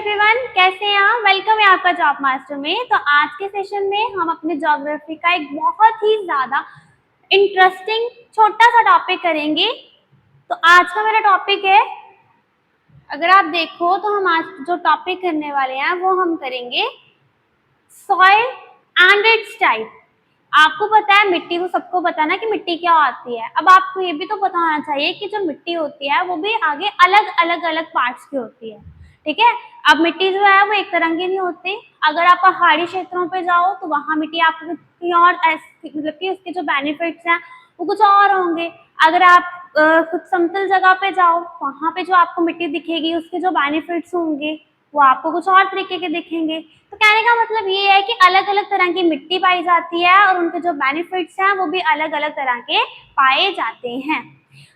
Everyone, कैसे हैं आप? वेलकम है आपका जॉब मास्टर में। तो आज के सेशन में हम अपने ज्योग्राफी का एक बहुत ही ज़्यादा इंटरेस्टिंग छोटा सा टॉपिक करेंगे। तो आज का मेरा टॉपिक है, अगर आप देखो तो हम आज जो टॉपिक करने वाले हैं वो हम करेंगे सॉइल एंड इट्स टाइप। आपको पता है मिट्टी, तो सबको पता है ना कि मिट्टी क्या होती है। अब आपको ये भी तो पता होना चाहिए कि जो मिट्टी होती है वो भी आगे अलग अलग अलग पार्ट्स की होती है। ठीक है, अब मिट्टी जो है वो एक तरह की नहीं होती। अगर आप पहाड़ी क्षेत्रों पे जाओ तो वहां मिट्टी आपको कहीं और मतलब कि उसके जो बेनिफिट्स हैं वो कुछ और होंगे। अगर आप कुछ समतल जगह पे जाओ, वहां पे जो आपको मिट्टी दिखेगी उसके जो बेनिफिट्स होंगे वो आपको कुछ और तरीके के दिखेंगे। तो कहने का मतलब ये है कि अलग अलग तरह की मिट्टी पाई जाती है और उनके जो बेनिफिट्स हैं वो भी अलग अलग तरह के पाए जाते हैं।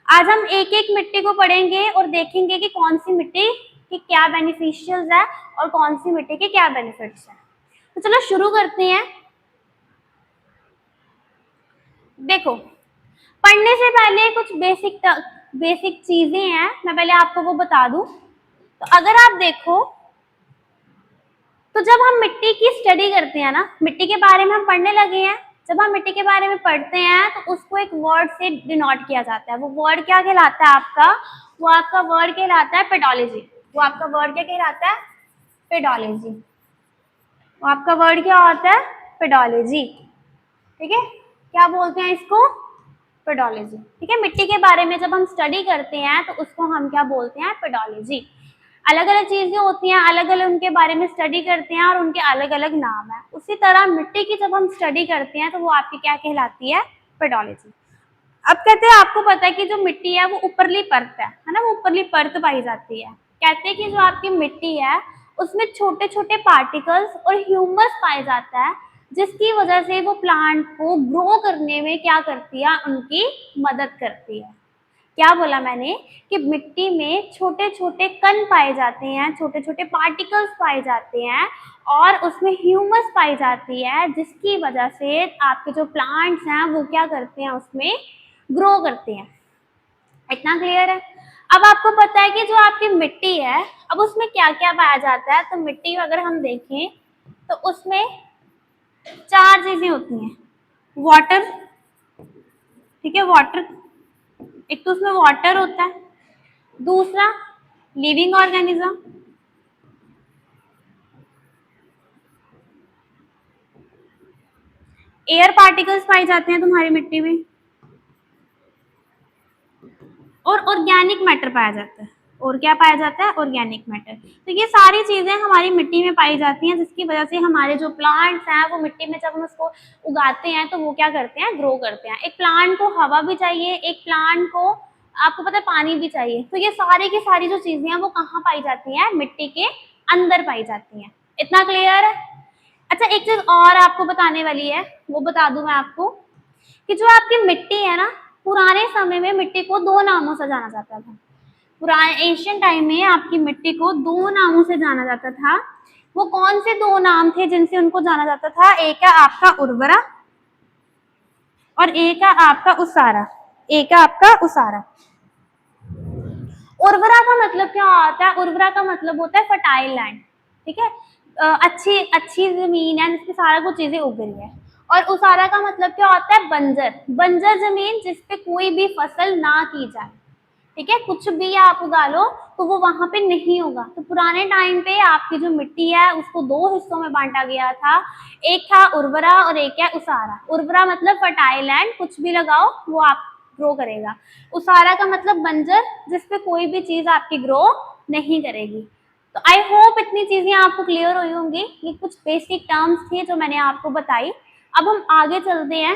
आज हम एक एक मिट्टी को पढ़ेंगे और देखेंगे कि कौन सी मिट्टी की क्या बेनिफिशियल्स है और कौन सी मिट्टी के क्या बेनिफिट्स हैं। तो चलो शुरू करते हैं। देखो, पढ़ने से पहले कुछ बेसिक चीजें हैं, मैं पहले आपको वो बता दूं। तो अगर आप देखो तो जब हम मिट्टी की स्टडी करते हैं ना, मिट्टी के बारे में हम पढ़ने लगे हैं, जब हम मिट्टी के बारे में पढ़ते हैं तो उसको एक वर्ड से डिनोट किया जाता है। वो वर्ड क्या कहलाता है आपका? वो आपका वर्ड कहलाता है पेडोलॉजी। वो आपका वर्ड क्या कहलाता है? पेडोलॉजी। वो आपका वर्ड क्या होता है? पेडोलॉजी। ठीक है, क्या बोलते हैं इसको? पेडोलॉजी। ठीक है, मिट्टी के बारे में जब हम स्टडी करते हैं तो उसको हम क्या बोलते हैं? पेडोलॉजी। अलग अलग चीजें होती हैं, अलग अलग उनके बारे में स्टडी करते हैं और उनके अलग अलग नाम है। उसी तरह मिट्टी की जब हम स्टडी करते हैं तो वो आपकी क्या कहलाती है? पेडोलॉजी। अब कहते हैं, आपको पता है कि जो मिट्टी है वो ऊपरली परत है ना, वो ऊपरली परत पाई जाती है। कहते हैं कि जो आपकी मिट्टी है उसमें छोटे छोटे पार्टिकल्स और ह्यूमस पाए जाता है, जिसकी वजह से वो प्लांट को ग्रो करने में क्या करती है? उनकी मदद करती है। क्या बोला मैंने? कि मिट्टी में छोटे छोटे कण पाए जाते हैं, छोटे छोटे पार्टिकल्स पाए जाते हैं और उसमें ह्यूमस पाई जाती है, जिसकी वजह से आपके जो प्लांट्स हैं वो क्या करते हैं? उसमें ग्रो करते हैं। इतना क्लियर है? अब आपको पता है कि जो आपकी मिट्टी है, अब उसमें क्या क्या पाया जाता है। तो मिट्टी अगर हम देखें तो उसमें चार चीजें होती हैं। वाटर, ठीक है, वाटर, एक तो उसमें वाटर होता है। दूसरा, लिविंग ऑर्गेनिज्म। एयर पार्टिकल्स पाए जाते हैं तुम्हारी मिट्टी में। और ऑर्गेनिक मैटर पाया जाता है। और क्या पाया जाता है? Organic matter. तो ये सारी चीजें हमारी मिट्टी में पाई जाती हैं, जिसकी वजह से हमारे जो प्लांट्स हैं वो मिट्टी में जब हम उसको उगाते हैं तो वो क्या करते हैं? ग्रो करते हैं। एक प्लांट को हवा भी चाहिए, एक प्लांट को आपको पता है पानी भी चाहिए। तो ये सारी की सारी जो चीजें हैं वो कहाँ पाई जाती हैं? मिट्टी के अंदर पाई जाती हैं। इतना क्लियर है? अच्छा, एक चीज और आपको बताने वाली है, वो बता दूं मैं आपको कि जो आपकी मिट्टी है ना, पुराने समय में मिट्टी को दो नामों से जाना जाता था। पुराने एशियन टाइम में आपकी मिट्टी को दो नामों से जाना जाता था। वो कौन से दो नाम थे जिनसे उनको जाना जाता था? एक है आपका उर्वरा और एक है आपका उसारा। एक है आपका उसारा। उर्वरा का मतलब क्या होता है? उर्वरा का मतलब होता है फर्टाइल लैंड। ठीक है, अच्छी अच्छी जमीन है जिसपे सारा कुछ चीजें उग रही है। और उसारा का मतलब क्या होता है? बंजर। बंजर जमीन जिसपे कोई भी फसल ना की जाए। ठीक है, कुछ भी आप उगा लो तो वो वहां पे नहीं होगा। तो पुराने टाइम पे आपकी जो मिट्टी है उसको दो हिस्सों में बांटा गया था। एक था उर्वरा और एक है उसारा। उर्वरा मतलब फर्टाइल लैंड, कुछ भी लगाओ वो आप ग्रो करेगा। उसारा का मतलब बंजर, जिसपे कोई भी चीज आपकी ग्रो नहीं करेगी। तो आई होप इतनी चीजें आपको क्लियर हुई होंगी। ये कुछ बेसिक टर्म्स थे जो मैंने आपको बताई। अब हम आगे चलते हैं।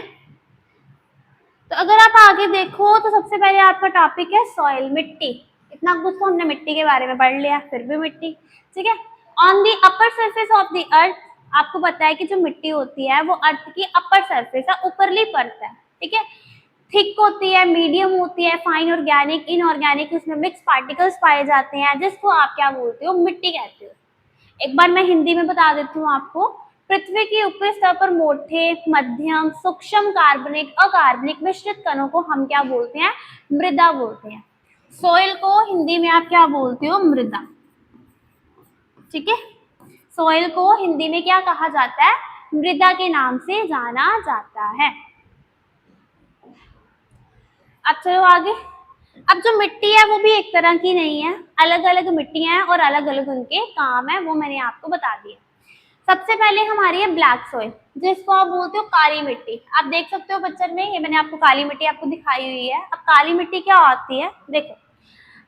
तो अगर आप आगे देखो तो सबसे पहले आपका टॉपिक है सॉइल, मिट्टी। इतना कुछ तो हमने मिट्टी के बारे में पढ़ लिया, फिर भी मिट्टी। ठीक है, on the upper surface of the earth, आपको पता है कि जो मिट्टी होती है वो अर्थ की अपर सरफेस है, ऊपरली परत है। ठीक है, थिक होती है, मीडियम होती है, फाइन ऑर्गेनिक, इनऑर्गेनिक, उसमें मिक्स पार्टिकल्स पाए जाते हैं, जिसको आप क्या बोलते हो? मिट्टी कहते हो। एक बार मैं हिंदी में बता देती हूँ आपको। पृथ्वी के ऊपरी स्तर पर मोटे, मध्यम, सूक्ष्म कार्बनिक, अकार्बनिक मिश्रित कणों को हम क्या बोलते हैं? मृदा बोलते हैं। सोइल को हिंदी में आप क्या बोलते हो? मृदा। ठीक है। सॉइल को हिंदी में क्या कहा जाता है? मृदा के नाम से जाना जाता है। अब चलो आगे। अब जो मिट्टी है वो भी एक तरह की नहीं है, अलग अलग मिट्टियां हैं और अलग अलग उनके काम है, वो मैंने आपको बता दिया। सबसे पहले हमारी है ब्लैक सॉइल, जिसको आप बोलते हो काली मिट्टी। आप देख सकते हो पिक्चर में, ये मैंने आपको काली मिट्टी आपको दिखाई हुई है। अब काली मिट्टी क्या होती है देखो।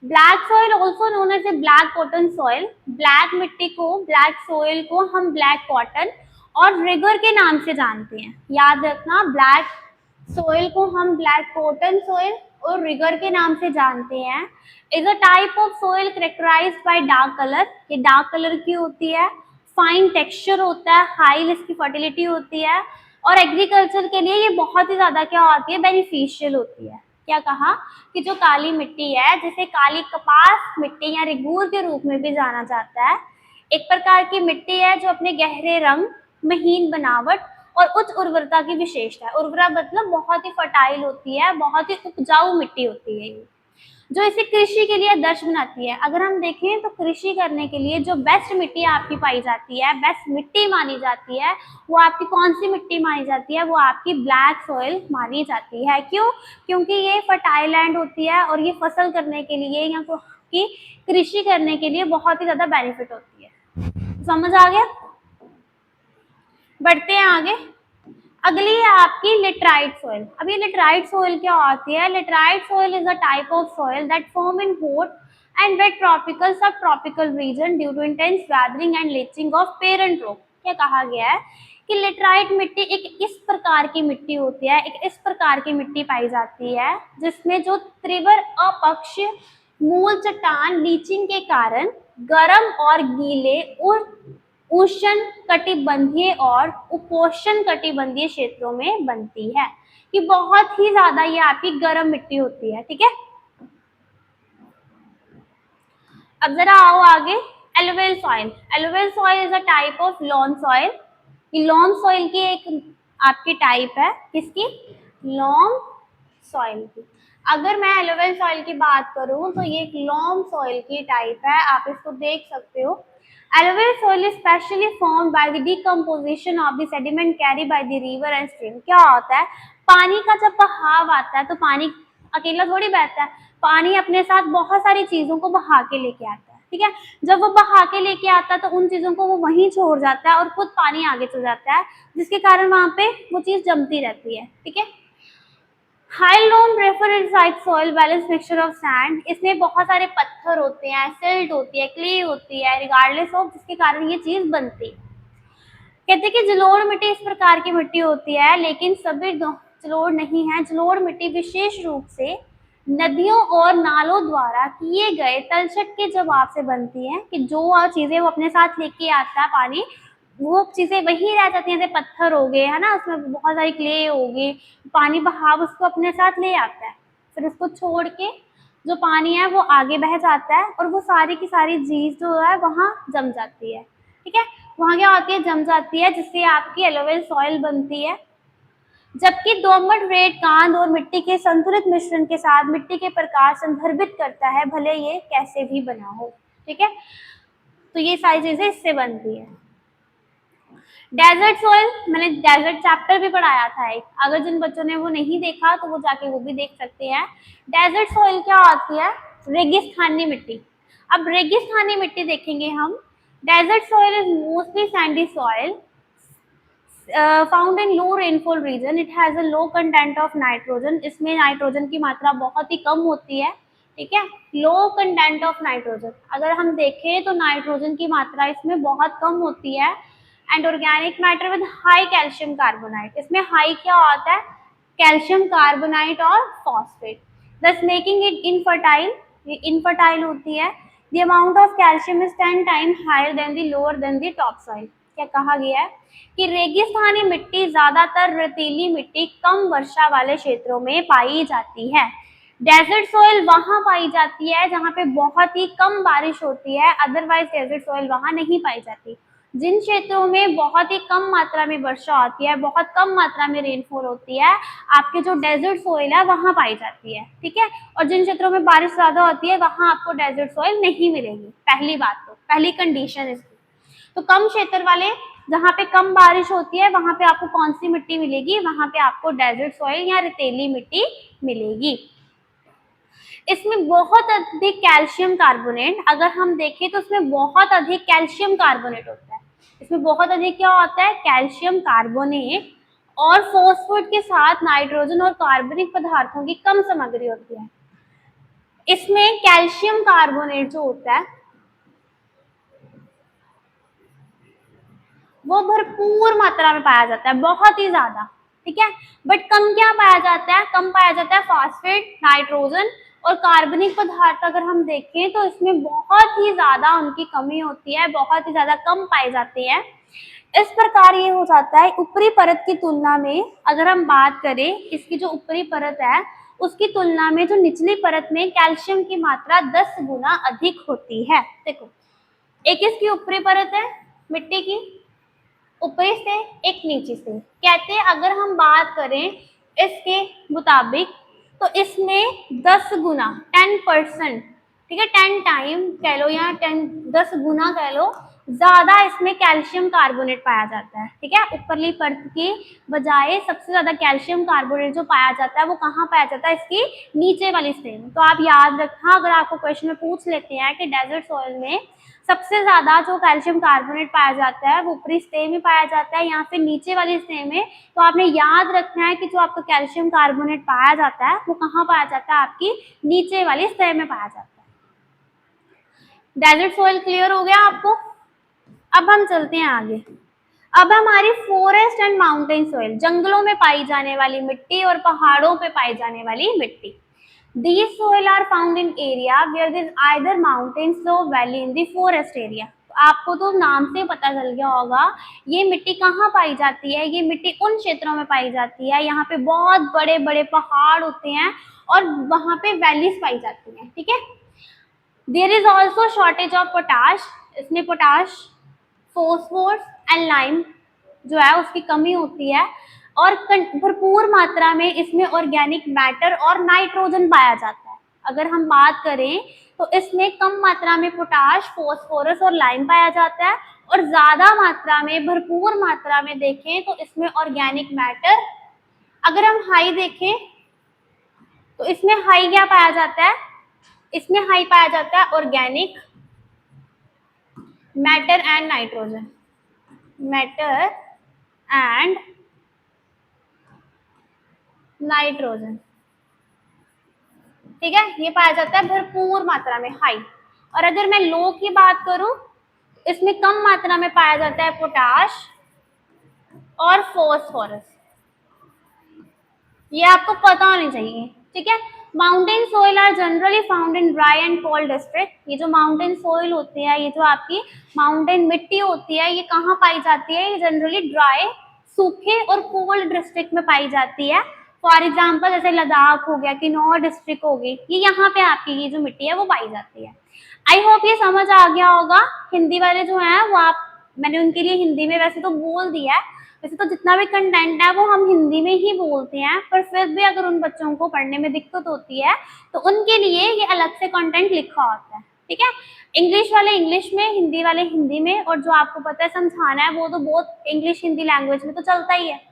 Black soil also known as a black cotton soil. Black मिट्टी को, ब्लैक सॉइल को हम ब्लैक कॉटन और रिगर के नाम से जानते हैं। याद रखना, ब्लैक सॉइल को हम ब्लैक कॉटन सॉइल और रिगर के नाम से जानते हैं। Is a type of soil characterised by dark colour. ये डार्क कलर की होती है, फाइन टेक्सचर होता है, हाई इसकी फर्टिलिटी होती है, और एग्रीकल्चर के लिए ये बहुत ही ज्यादा क्या होती है, बेनिफिशियल होती है। क्या कहा कि जो काली मिट्टी है, जिसे काली कपास मिट्टी या रेगूर के रूप में भी जाना जाता है, एक प्रकार की मिट्टी है जो अपने गहरे रंग, महीन बनावट और उच्च उर्वरता की विशेषता है। उर्वरा मतलब बहुत ही फर्टाइल होती है, बहुत ही उपजाऊ मिट्टी होती है ये, जो इसे कृषि के लिए आदर्श बनाती है। अगर हम देखें तो कृषि करने के लिए जो बेस्ट मिट्टी आपकी पाई जाती है, बेस्ट मिट्टी मानी जाती है, वो आपकी कौन सी मिट्टी मानी जाती है? वो आपकी ब्लैक सॉइल मानी जाती है। क्यों? क्योंकि ये फर्टाइल लैंड होती है और ये फसल करने के लिए या की कृषि करने के लिए बहुत ही ज्यादा बेनिफिट होती है। समझ आ गया? बढ़ते हैं आगे। अगली है आपकी लेटराइट सॉइल। अब ये लेटराइट सॉइल क्या होती है? Laterite soil is a type of soil that form in hot and wet tropical sub tropical region due to intense weathering and leaching of parent rock. क्या कहा गया है कि लेटराइट मिट्टी एक इस प्रकार की मिट्टी होती है, एक इस प्रकार की मिट्टी पाई जाती है जिसमें जो त्रिवर अपक्ष मूल चट्टान लीचिंग के कारण गर्म और गीले और उष्ण कटिबंधीय और उपोष्ण कटिबंधीय क्षेत्रों में बनती है, कि बहुत ही ज्यादा ये आपकी गर्म मिट्टी होती है। ठीक है, अब जरा आओ आगे। Alluvial soil. Alluvial soil is a type of lawn soil. ये लॉन सॉइल की एक आपकी टाइप है, किसकी? लॉन सॉइल की। अगर मैं एलुवियल सॉइल की बात करूं तो ये एक लॉन सॉइल की टाइप है, आप इसको देख सकते हो। Alluvial soil is specially formed by the decomposition of the sediment carried by the river and stream। क्या होता है? पानी का जब बहाव आता है तो पानी अकेला थोड़ी बहता है, पानी अपने साथ बहुत सारी चीजों को बहा के लेके आता है। ठीक है, जब वो बहा के लेके आता है तो उन चीजों को वो वहीं छोड़ जाता है और खुद पानी आगे चल जाता है, जिसके कारण वहां पे वो चीज जमती रहती है। ठीक है, high loam prefer soil balance mixture of sand. इसमें बहुत सारे पत्थर होते हैं, सिल्ट होती है, क्ले होती है, रिगार्डलेस ऑफ, जिसके कारण ये चीज बनती है। कहते हैं कि जलोढ़ मिट्टी इस प्रकार की मिट्टी होती है, लेकिन सभी जलोढ़ नहीं है। जलोढ़ मिट्टी विशेष रूप से नदियों और नालों द्वारा किए गए तलछट के जवाब से बनती है, कि जो चीजें वो अपने साथ लेके आता है पानी, वो चीजें वही रह जाती हैं, जैसे पत्थर हो गए है ना, उसमें बहुत सारी क्ले होगी, पानी बहाव उसको अपने साथ ले आता है, फिर उसको छोड़ के जो पानी है वो आगे बह जाता है और वो सारी की सारी चीज जो है वहां जम जाती है। ठीक है, वहां क्या होती है? जम जाती है, जिससे आपकी एलोवेल सॉइल बनती है। जबकि दोमट रेत कांद और मिट्टी के संतुलित मिश्रण के साथ मिट्टी के प्रकार संदर्भित करता है, भले ये कैसे भी बना हो। ठीक है, तो ये सारी चीजें इससे बनती है। डेजर्ट सॉइल, मैंने डेजर्ट चैप्टर भी पढ़ाया था एक, अगर जिन बच्चों ने वो नहीं देखा तो वो जाके वो भी देख सकते हैं। डेजर्ट सॉइल क्या होती है? रेगिस्तानी मिट्टी। अब रेगिस्तानी मिट्टी देखेंगे हम। Desert soil is mostly sandy soil found in low rainfall region. It has a low content of nitrogen. इसमें नाइट्रोजन की मात्रा बहुत ही कम होती है। ठीक है, लो कंटेंट ऑफ नाइट्रोजन, अगर हम देखें तो नाइट्रोजन की मात्रा इसमें बहुत कम होती है। And organic matter with high calcium carbonate. इसमें हाई क्या होता है? कैल्शियम कार्बोनाइट और phosphate, thus making it infertile. ये इनफर्टाइल होती है। The amount of calcium is 10 time higher than the lower than the top soil. क्या कहा गया है कि रेगिस्तानी मिट्टी ज्यादातर रेतीली मिट्टी कम वर्षा वाले क्षेत्रों में पाई जाती है। डेजर्ट सॉइल वहां पाई जाती है जहां पे बहुत ही कम बारिश होती है, अदरवाइज डेजर्ट सॉइल वहां नहीं पाई जाती। जिन क्षेत्रों में बहुत ही कम मात्रा में वर्षा होती है, बहुत कम मात्रा में रेनफॉल होती है, आपके जो डेजर्ट सॉइल है वहां पाई जाती है। ठीक है, और जिन क्षेत्रों में बारिश ज्यादा होती है वहां आपको डेजर्ट सॉइल नहीं मिलेगी। पहली बात, तो पहली कंडीशन इसकी। तो कम क्षेत्र वाले, जहाँ पे कम बारिश होती है, वहां पे आपको कौन सी मिट्टी मिलेगी? वहां पे आपको डेजर्ट सॉइल या रेतीली मिट्टी मिलेगी। इसमें बहुत अधिक कैल्शियम कार्बोनेट, अगर हम देखें तो इसमें बहुत अधिक कैल्शियम कार्बोनेट होता है। इसमें बहुत अधिक क्या होता है? कैल्शियम कार्बोनेट, और फॉस्फेट के साथ नाइट्रोजन और कार्बनिक पदार्थों की कम सामग्री होती है। इसमें कैल्शियम कार्बोनेट जो होता है वो भरपूर मात्रा में पाया जाता है, बहुत ही ज्यादा, ठीक है। बट कम क्या पाया जाता है? कम पाया जाता है फॉस्फेट, नाइट्रोजन और कार्बनिक पदार्थ। अगर हम देखें तो इसमें बहुत ही ज्यादा उनकी कमी होती है, बहुत ही ज्यादा कम पाए जाते हैं। इस प्रकार ये हो जाता है ऊपरी परत की तुलना में, अगर हम बात करें इसकी जो ऊपरी परत है उसकी तुलना में जो निचली परत में कैल्शियम की मात्रा 10 गुना अधिक होती है। देखो, एक इसकी ऊपरी परत है मिट्टी की, ऊपरी से एक नीचे से, कहते हैं अगर हम बात करें इसके मुताबिक तो इसमें 10 गुना 10%, ठीक है, 10 टाइम कह लो या 10 गुना कह लो, ज्यादा इसमें कैल्शियम कार्बोनेट पाया जाता है, ठीक है। ऊपरली परत की बजाय सबसे ज्यादा कैल्शियम कार्बोनेट जो पाया जाता है वो कहाँ पाया जाता है? इसकी नीचे वाली स्टेज में। तो आप याद रखना, अगर आपको क्वेश्चन में पूछ लेते हैं कि डेजर्ट सॉइल में सबसे ज्यादा जो कैल्शियम कार्बोनेट पाया जाता है वो ऊपरी स्टेज में पाया जाता है या फिर नीचे वाली स्टेज में, तो आपने याद रखना है कि जो आपका कैल्शियम कार्बोनेट पाया जाता है वो कहाँ पाया जाता है? आपकी नीचे वाली स्टेज में पाया जाता है। डेजर्ट सॉइल क्लियर हो गया आपको? अब हम चलते हैं आगे। अब हमारी फॉरेस्ट एंड माउंटेन सॉइल, जंगलों में पाई जाने वाली मिट्टी और पहाड़ों पे पाई जाने वाली मिट्टी। These soil are found in area where there is either mountains or valley in the forest area. तो आपको तो नाम से पता चल गया होगा ये मिट्टी कहाँ पाई जाती है। ये मिट्टी उन क्षेत्रों में पाई जाती है यहाँ पे बहुत बड़े बड़े पहाड़ होते हैं और वहां पे वैलीज पाई जाती हैं, ठीक है। There is also shortage of potash, इसमें पोटाश, फोस्फोरस एंड लाइम जो है उसकी कमी होती है, और भरपूर मात्रा में इसमें ऑर्गेनिक मैटर और नाइट्रोजन पाया जाता है। अगर हम बात करें तो इसमें कम मात्रा में पोटाश, फोस्फोरस और लाइम पाया जाता है, और ज्यादा मात्रा में, भरपूर मात्रा में देखें तो इसमें ऑर्गेनिक मैटर। अगर हम हाई देखें तो इसमें हाई क्या पाया जाता है? इसमें हाई पाया जाता है organic matter and nitrogen, matter and nitrogen, ठीक है, ये पाया जाता है भरपूर मात्रा में, हाई। और अगर मैं लो की बात करूं इसमें कम मात्रा में पाया जाता है पोटाश और फॉस्फोरस, ये आपको पता होनी चाहिए, ठीक है। Mountain soil are generally found in dry and cold district. ये जो माउंटेन सोइल होती है, ये जो आपकी माउंटेन मिट्टी होती है, ये कहाँ पाई जाती है? ये जनरली ड्राई, सूखे और कोल्ड डिस्ट्रिक्ट में पाई जाती है। फॉर एग्जाम्पल जैसे लद्दाख हो गया, किन्नौर डिस्ट्रिक्ट होगी, ये यहाँ पे आपकी ये जो मिट्टी है वो पाई जाती है। आई होप ये समझ आ गया होगा। हिंदी वाले जो है वो आप, मैंने उनके लिए हिंदी में वैसे तो बोल दिया है, वैसे तो जितना भी कंटेंट है वो हम हिंदी में ही बोलते हैं, पर फिर भी अगर उन बच्चों को पढ़ने में दिक्कत होती है तो उनके लिए ये अलग से कंटेंट लिखा होता है, ठीक है। इंग्लिश वाले इंग्लिश में, हिंदी वाले हिंदी में, और जो आपको पता है समझाना है वो तो बहुत इंग्लिश हिंदी लैंग्वेज में तो चलता ही है।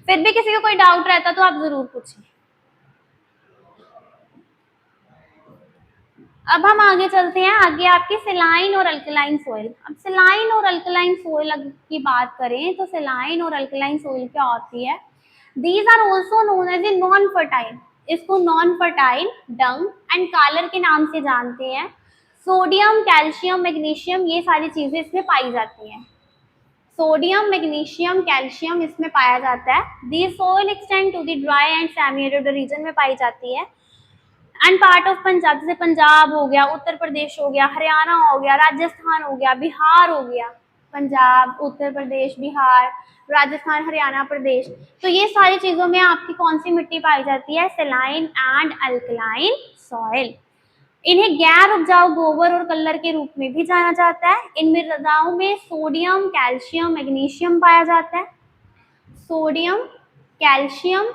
फिर भी किसी को कोई डाउट रहता तो आप जरूर पूछिए। अब हम आगे चलते हैं, आगे आपकी सेलाइन और अल्कलाइन सोइल। अब सेलाइन और अल्कलाइन सोइल की बात करें तो सेलाइन और अल्कलाइन सोइल क्या होती है? These are also known as a non fertile, इसको नॉन फर्टाइल, डंग एंड कालर के नाम से जानते हैं। सोडियम, कैल्शियम, मैग्नीशियम, ये सारी चीजें इसमें पाई जाती हैं। सोडियम, मैग्नीशियम, कैल्शियम इसमें पाया जाता है। The soil extend to the dry and semi arid region में पाई जाती है एंड पार्ट ऑफ पंजाब, जैसे पंजाब हो गया, उत्तर प्रदेश हो गया, हरियाणा हो गया, राजस्थान हो गया, बिहार हो गया। पंजाब, उत्तर प्रदेश, बिहार, राजस्थान, हरियाणा प्रदेश, तो ये सारी चीजों में आपकी कौन सी मिट्टी पाई जाती है? सेलाइन एंड अल्कलाइन सॉइल। इन्हें गैर उपजाऊ गोबर और कल्लर के रूप में भी जाना जाता है। इन मृदाओं में सोडियम, कैल्शियम, मैग्नीशियम पाया जाता है। सोडियम, कैल्शियम,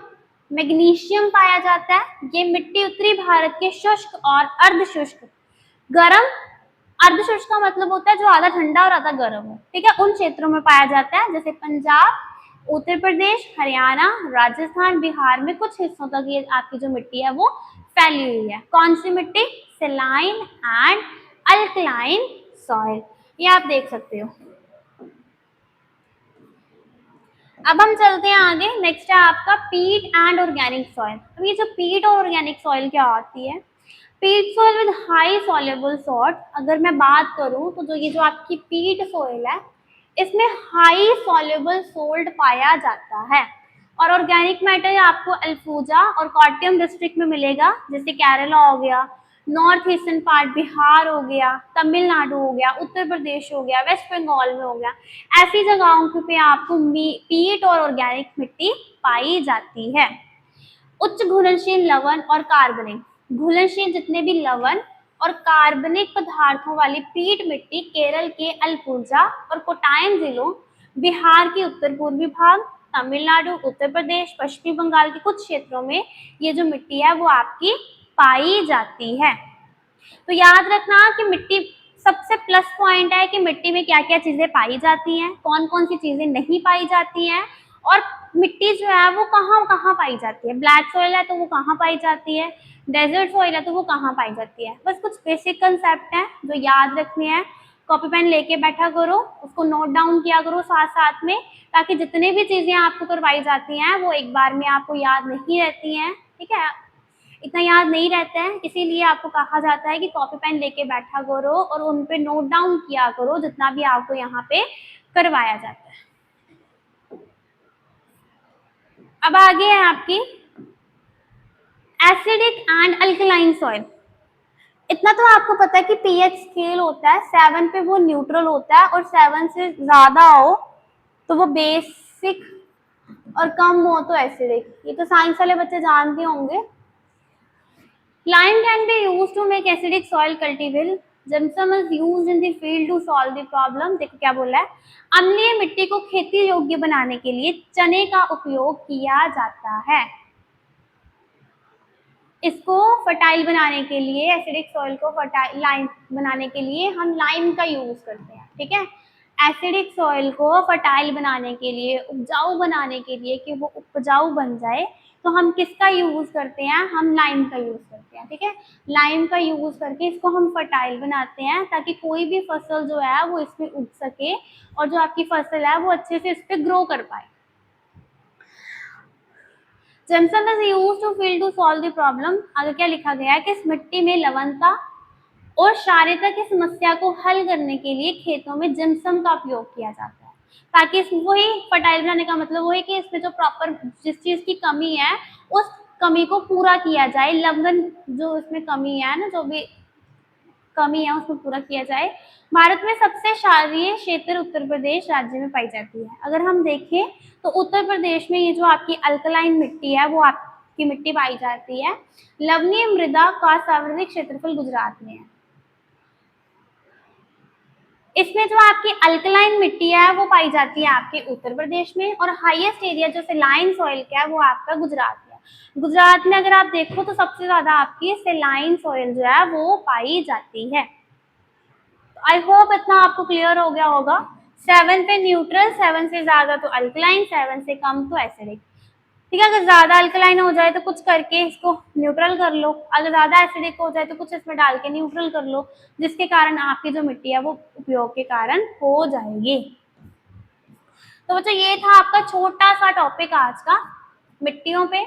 मैग्नीशियम पाया जाता है। ये मिट्टी उत्तरी भारत के शुष्क और अर्ध शुष्क, गर्म अर्धशुष्क का मतलब होता है जो आधा ठंडा और आधा गर्म हो, ठीक है, उन क्षेत्रों में पाया जाता है, जैसे पंजाब, उत्तर प्रदेश, हरियाणा, राजस्थान, बिहार में कुछ हिस्सों तक ये आपकी जो मिट्टी है वो फैली हुई है। कौन सी मिट्टी? सेलाइन एंड अल्कलाइन सॉइल, ये आप देख सकते हो। अब हम चलते हैं आगे, नेक्स्ट है आपका पीट एंड ऑर्गेनिक सॉइल। अब ये जो पीट और ऑर्गेनिक सॉइल क्या आती है? पीट soil with high soluble salt, अगर मैं बात करूं तो जो ये जो आपकी पीट सॉइल है इसमें हाई सॉल्युबल सोल्ट पाया जाता है। और ऑर्गेनिक मैटर आपको अल्फूजा और कॉट्टियम डिस्ट्रिक्ट में मिलेगा, जैसे केरला हो गया, नॉर्थ ईस्टर्न पार्ट बिहार हो गया, तमिलनाडु हो गया, उत्तर प्रदेश हो गया, वेस्ट बंगाल में हो गया, ऐसी जगहों पे आपको पीट और ऑर्गेनिक मिट्टी पाई जाती है। उच्च घुलनशील लवण और कार्बनिक, घुलनशील जितने भी लवण और कार्बनिक पदार्थों वाली पीट मिट्टी केरल के अल्पुजा और कोटायम जिलों, बिहार के उत्तर पूर्वी भाग, तमिलनाडु, उत्तर प्रदेश, पश्चिमी बंगाल के कुछ क्षेत्रों में ये जो मिट्टी है वो आपकी पाई जाती है। तो याद रखना कि मिट्टी, सबसे प्लस पॉइंट है कि मिट्टी में क्या क्या चीजें पाई जाती हैं, कौन कौन सी चीजें नहीं पाई जाती हैं, और मिट्टी जो है वो कहाँ कहाँ पाई जाती है। ब्लैक सॉइल है तो वो कहाँ पाई जाती है, डेजर्ट सॉइल है तो वो कहाँ पाई जाती है। बस कुछ बेसिक कंसेप्ट हैं जो याद रखने हैं। कॉपी पेन लेके बैठा करो, उसको नोट डाउन किया करो साथ साथ में, ताकि जितने भी चीजें आपको करवाई जाती हैं वो एक बार में आपको याद नहीं रहती हैं, ठीक है, इतना याद नहीं रहता है, इसीलिए आपको कहा जाता है कि कॉपी पेन लेके बैठा करो और उन पे नोट डाउन किया करो जितना भी आपको यहाँ पे करवाया जाता है। अब आगे है आपकी एसिडिक एंड अल्कलाइन सॉइल। इतना तो आपको पता है कि पीएच स्केल होता है, 7 पे वो न्यूट्रल होता है और 7 से ज्यादा हो तो वो बेसिक और कम हो तो एसिडिक। ये तो साइंस वाले बच्चे जानते होंगे। Lime can be used to make acidic soil cultivable. Gypsum is used in the field to solve the problem. देखो क्या बोला है, अम्लीय मिट्टी को खेती योग्य बनाने के लिए चने का उपयोग किया जाता है। इसको फर्टाइल बनाने के लिए, एसिडिक सॉइल को फर्टाइल लाइम बनाने के लिए हम लाइम का यूज करते हैं, ठीक है। एसिडिक सॉइल को फर्टाइल बनाने के लिए, उपजाऊ बनाने के लिए, कि वो उपजाऊ बन जाए, तो हम किसका यूज करते हैं? हम लाइम का यूज करते हैं, ठीक है। लाइम का यूज करके इसको हम फर्टाइल बनाते हैं ताकि कोई भी फसल जो है वो इसमें उग सके और जो आपकी फसल है वो अच्छे से इस पर ग्रो कर पाए। Gypsum is used to fill to solve the problem. आगे क्या लिखा गया है कि इस मिट्टी में लवणता और क्षारीयता की समस्या को हल करने के लिए खेतों में जिप्सम का उपयोग किया जाता है, ताकि वही फर्टाइल बनाने का मतलब वही कि इसमें जो प्रॉपर जिस चीज की कमी है उस कमी को पूरा किया जाए, लवण जो इसमें कमी है ना, जो भी कमी है उसको पूरा किया जाए। भारत में सबसे क्षारीय क्षेत्र उत्तर प्रदेश राज्य में पाई जाती है। अगर हम देखें तो उत्तर प्रदेश में ये जो आपकी अल्कलाइन मिट्टी है वो आपकी मिट्टी पाई जाती है। लवणीय मृदा का सर्वाधिक क्षेत्रफल गुजरात में है। इसमें जो आपकी अल्कलाइन मिट्टी है वो पाई जाती है आपके उत्तर प्रदेश में, और हाईएस्ट एरिया जो सेलाइन सॉइल का है वो आपका गुजरात में है। गुजरात में अगर आप देखो तो सबसे ज्यादा आपकी सेलाइन सॉइल जो है वो पाई जाती है। आई होप इतना आपको क्लियर हो गया होगा। 7 पे न्यूट्रल, 7 से ज्यादा तो अल्कलाइन, 7 से कम तो एसिडिक, ठीक है। अगर ज्यादा अल्कलाइन हो जाए तो कुछ करके इसको न्यूट्रल कर लो, अगर ज्यादा एसिडिक हो जाए तो कुछ इसमें डाल के न्यूट्रल कर लो, जिसके कारण आपकी जो मिट्टी है वो उपयोग के कारण हो जाएगी। तो बच्चों ये था आपका छोटा सा टॉपिक आज का, मिट्टियों पे।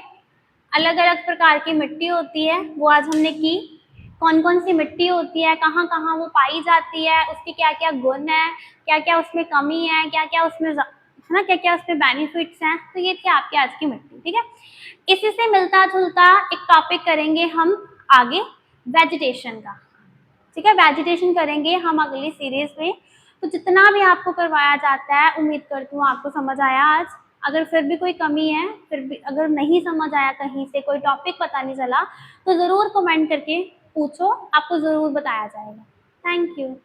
अलग अलग प्रकार की मिट्टी होती है वो आज हमने की, कौन कौन सी मिट्टी होती है, कहाँ कहाँ वो पाई जाती है, उसके क्या क्या गुण है, क्या क्या उसमें कमी है, क्या क्या उसमें है ना, क्या क्या उसमें बेनिफिट्स हैं। तो ये थी आपकी आज की मिट्टी, ठीक है। इसी से मिलता जुलता एक टॉपिक करेंगे हम आगे, वेजिटेशन का, ठीक है। वेजिटेशन करेंगे हम अगली सीरीज में। तो जितना भी आपको करवाया जाता है उम्मीद करती हूँ आपको समझ आया आज। अगर फिर भी कोई कमी है, फिर भी अगर नहीं समझ आया, कहीं से कोई टॉपिक पता नहीं चला, तो ज़रूर कमेंट करके पूछो, आपको ज़रूर बताया जाएगा। Thank you.